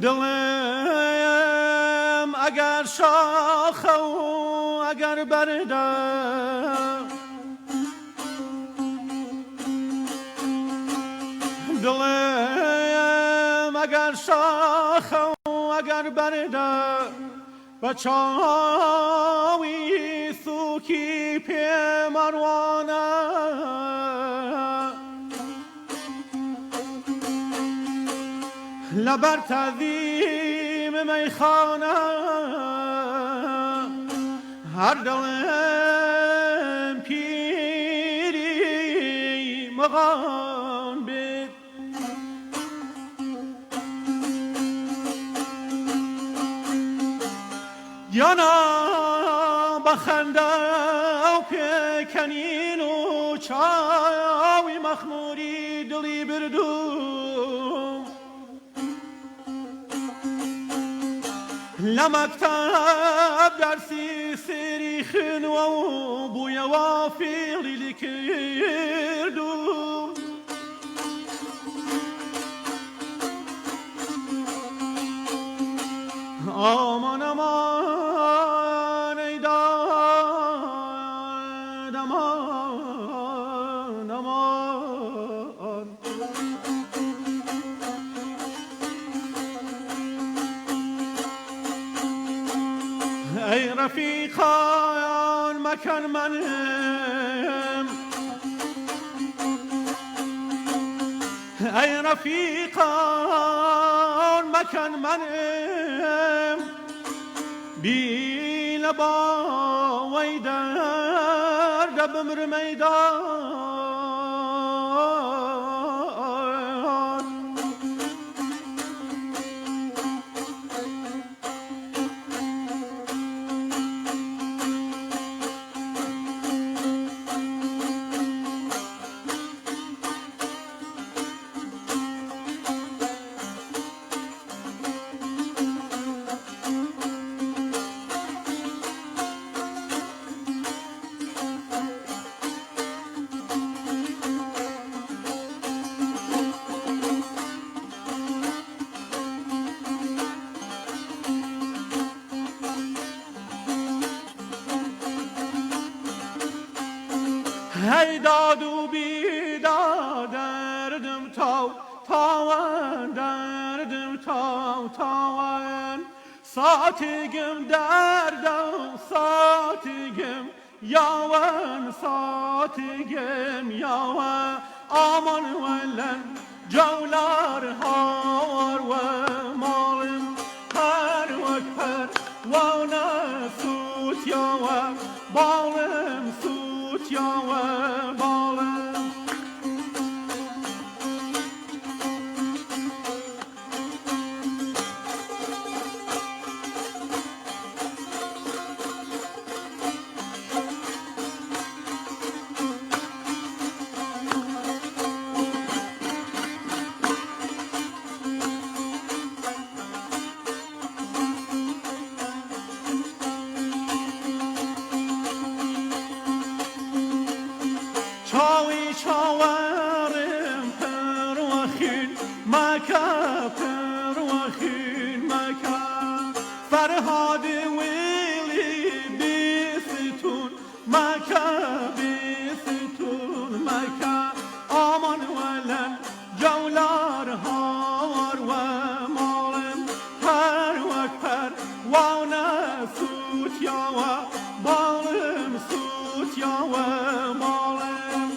دلم اگر شاخه و اگر برده، دلم اگر شاخه و اگر برده، بچاوی سوکی پی مروانه، لبر تعظیم میخانه، هر دلم پیری مغان بید. یانا بخنده و پیکنین و چاوی مخموری دلی بردوم، لمکتب درسی سری خنو و بوی وافیلی لکردوم، آمان امان ای داد، امان امان. ای رفیقان مکن منم، ای رفیقان مکن منم، بی لبا وی درد بمر میدان. ای داد و بیداد دردم تاو تاوان، دردم تاو تاوان، ساتگم دردم ساتگم یاوان، ساتگم یاوان، آمان ولن جولار هار و مالم پر و پر وانا سوت یاوان، بالم سوت یاوان بالم. چاوی چاورم پر وخین مکا، پر وخین مکا، فرهاد ویلی بیستون مکا، بیستون مکا، آمان ولن جولار هار و مالم پر وک پر وانا سوت یاوا بالم سوت یاوا مالم.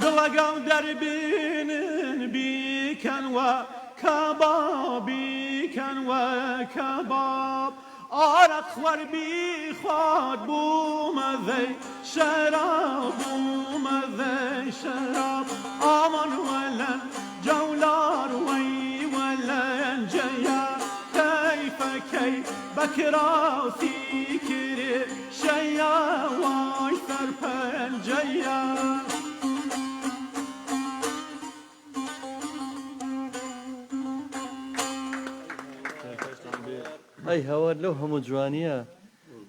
دلگم در بینن بیکن و کباب، بیکن و کباب، آرق خور بی خود بومزه شراب، بومزه شراب، آمان ولن کرا فکر شیا وای سر پنجیا ئەی هەوار لەو هەموو جوانیە